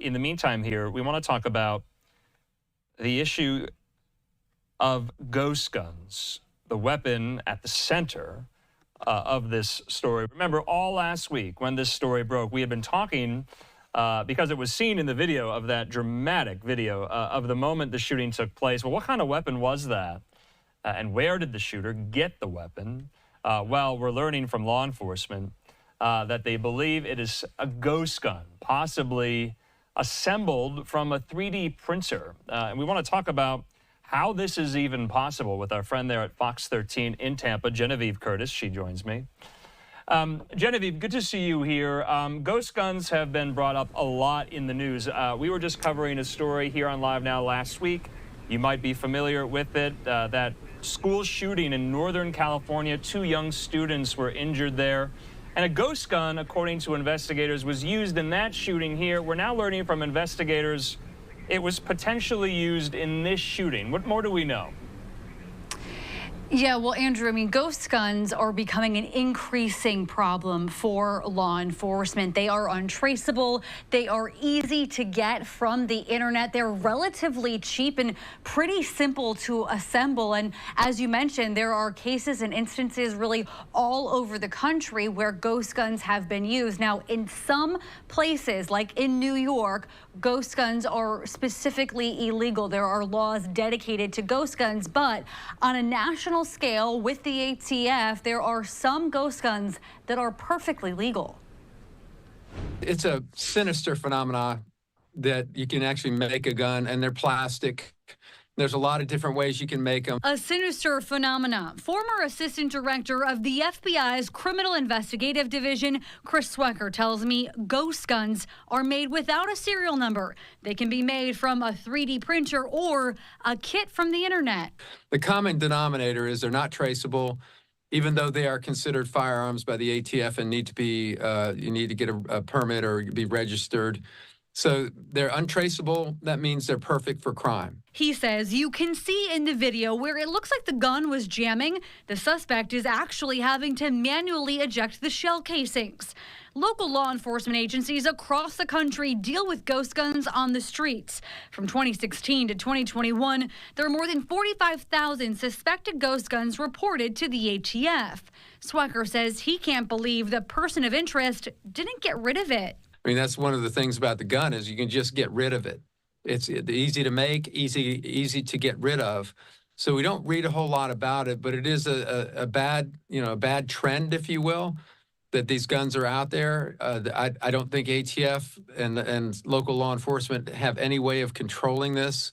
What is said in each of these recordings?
in the meantime here, we want to talk about the issue of ghost guns, the weapon at the center of this story. Remember, all last week when this story broke, we had been talking because it was seen in the video of that dramatic video of the moment the shooting took place. Well, what kind of weapon was that? And where did the shooter get the weapon? Well, we're learning from law enforcement that they believe it is a ghost gun, possibly assembled from a 3D printer. And we want to talk about how this is even possible with our friend there at Fox 13 in Tampa, Genevieve Curtis. She joins me. Genevieve, good to see you here. Ghost guns have been brought up a lot in the news. We were just covering a story here on LiveNOW last week. You might be familiar with it, that school shooting in Northern California. 2 young students were injured there. And a ghost gun, according to investigators, was used in that shooting here. We're now learning from investigators it was potentially used in this shooting. What more do we know? Yeah, well, Andrew, I mean, ghost guns are becoming an increasing problem for law enforcement. They are untraceable. They are easy to get from the internet. They're relatively cheap and pretty simple to assemble. And as you mentioned, there are cases and instances really all over the country where ghost guns have been used. Now, in some places, like in New York, ghost guns are specifically illegal. There are laws dedicated to ghost guns, but on a national scale with the ATF, there are some ghost guns that are perfectly legal. It's a sinister phenomenon that you can actually make a gun, and they're plastic. There's a lot of different ways you can make them. A sinister phenomenon. Former Assistant Director of the FBI's Criminal Investigative Division, Chris Swecker, tells me ghost guns are made without a serial number. They can be made from a 3D printer or a kit from the internet. The common denominator is they're not traceable, even though they are considered firearms by the ATF and need to be, you need to get a permit or be registered. So they're untraceable. That means they're perfect for crime. He says you can see in the video where it looks like the gun was jamming. The suspect is actually having to manually eject the shell casings. Local law enforcement agencies across the country deal with ghost guns on the streets. From 2016 to 2021, there are more than 45,000 suspected ghost guns reported to the ATF. Swecker says he can't believe the person of interest didn't get rid of it. I mean, that's one of the things about the gun is you can just get rid of it. It's easy to make, easy to get rid of. So we don't read a whole lot about it, but it is a bad, a bad trend, if you will, that these guns are out there. I don't think ATF and local law enforcement have any way of controlling this.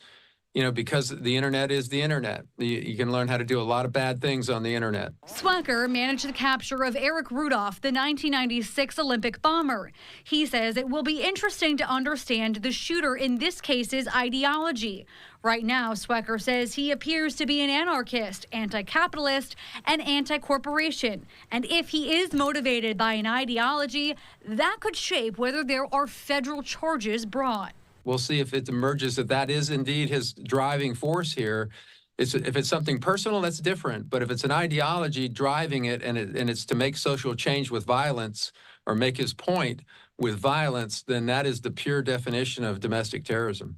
Because the internet is the internet. You can learn how to do a lot of bad things on the internet. Swecker managed the capture of Eric Rudolph, the 1996 Olympic bomber. He says it will be interesting to understand the shooter in this case's ideology. Right now, Swecker says he appears to be an anarchist, anti-capitalist, and anti-corporation. And if he is motivated by an ideology, that could shape whether there are federal charges brought. We'll see if it emerges that that is indeed his driving force here. If it's something personal, that's different. But if it's an ideology driving it and it's to make social change with violence or make his point with violence, then that is the pure definition of domestic terrorism.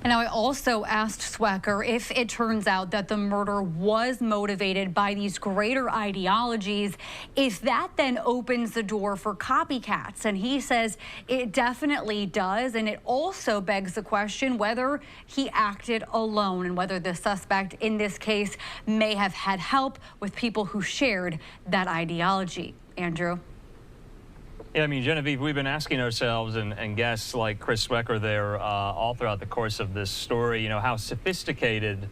And now I also asked Swecker if it turns out that the murder was motivated by these greater ideologies, if that then opens the door for copycats. And he says it definitely does. And it also begs the question whether he acted alone and whether the suspect in this case may have had help with people who shared that ideology. Andrew? Yeah, I mean, Genevieve, we've been asking ourselves and guests like Chris Swecker there all throughout the course of this story, how sophisticated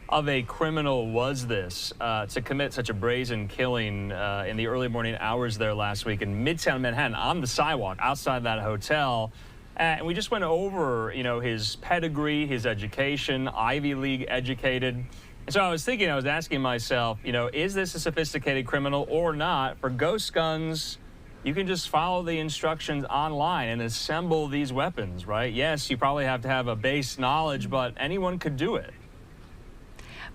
of a criminal was this to commit such a brazen killing in the early morning hours there last week in Midtown Manhattan on the sidewalk outside that hotel. And we just went over, his pedigree, his education, Ivy League educated. And so I was asking myself, is this a sophisticated criminal or not? For ghost guns, you can just follow the instructions online and assemble these weapons, right? Yes, you probably have to have a base knowledge, but anyone could do it.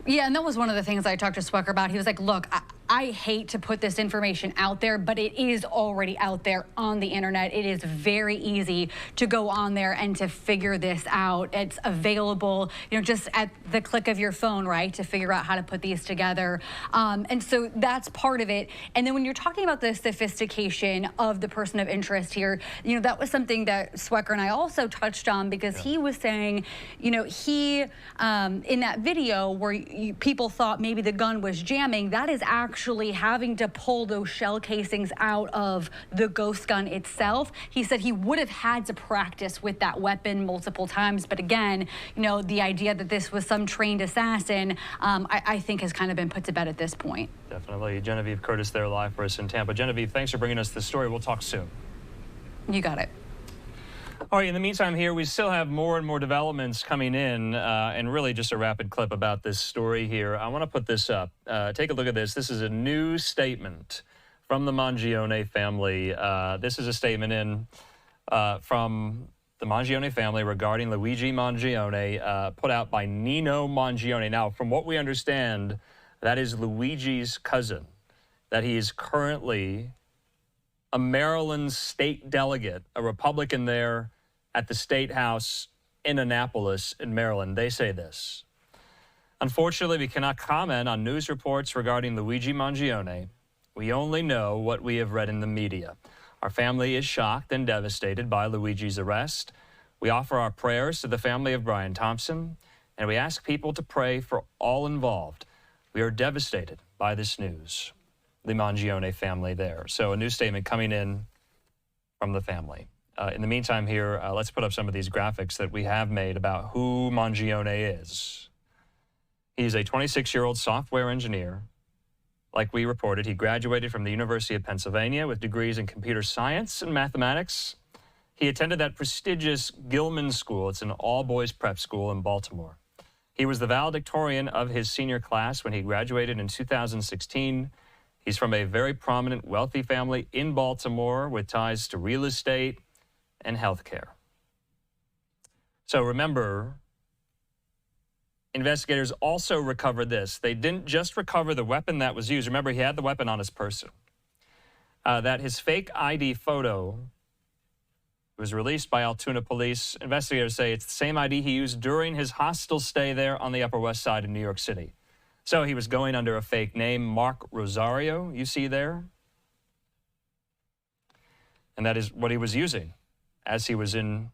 Yeah, and that was one of the things I talked to Swecker about. He was like, look, I hate to put this information out there, but it is already out there on the internet. It is very easy to go on there and to figure this out. It's available, just at the click of your phone, right, to figure out how to put these together. And so that's part of it. And then when you're talking about the sophistication of the person of interest here, that was something that Swecker and I also touched on, because he was saying, he, in that video where people thought maybe the gun was jamming, that is actually having to pull those shell casings out of the ghost gun itself. He said he would have had to practice with that weapon multiple times. But again, the idea that this was some trained assassin, I think has kind of been put to bed at this point. Definitely. Genevieve Curtis there live for us in Tampa. Genevieve, thanks for bringing us this story. We'll talk soon. You got it. All right, in the meantime here, we still have more and more developments coming in, and really just a rapid clip about this story here. I want to put this up. Take a look at this. This is a new statement from the Mangione family. This is a statement from the Mangione family regarding Luigi Mangione, put out by Nino Mangione. Now, from what we understand, that is Luigi's cousin, that he is currently a Maryland state delegate, a Republican there at the State House in Annapolis in Maryland. They say this: unfortunately, we cannot comment on news reports regarding Luigi Mangione. We only know what we have read in the media. Our family is shocked and devastated by Luigi's arrest. We offer our prayers to the family of Brian Thompson, and we ask people to pray for all involved. We are devastated by this news. The Mangione family there. So a new statement coming in from the family. In the meantime here, let's put up some of these graphics that we have made about who Mangione is. He's a 26-year-old software engineer. Like we reported, he graduated from the University of Pennsylvania with degrees in computer science and mathematics. He attended that prestigious Gilman School. It's an all-boys prep school in Baltimore. He was the valedictorian of his senior class when he graduated in 2016. He's from a very prominent, wealthy family in Baltimore with ties to real estate and healthcare. So remember, investigators also recovered this. They didn't just recover the weapon that was used. Remember, he had the weapon on his person. That his fake ID photo was released by Altoona police. Investigators say it's the same ID he used during his hostel stay there on the Upper West Side in New York City. So he was going under a fake name, Mark Rosario, you see there. And that is what he was using as he was in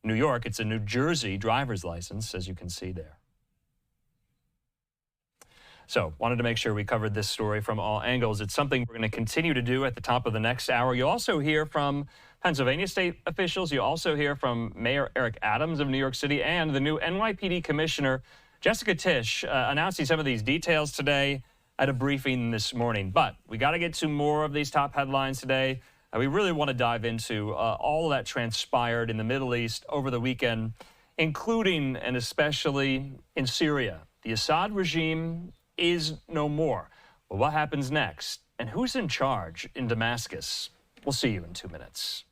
New York. It's a New Jersey driver's license, as you can see there. So wanted to make sure we covered this story from all angles. It's something we're going to continue to do at the top of the next hour. You'll also hear from Pennsylvania state officials. You'll also hear from Mayor Eric Adams of New York City and the new NYPD Commissioner Jessica Tisch, announcing some of these details today at a briefing this morning. But we got to get to more of these top headlines today. We really want to dive into all that transpired in the Middle East over the weekend, including and especially in Syria. The Assad regime is no more. Well, what happens next? And who's in charge in Damascus? We'll see you in 2 minutes.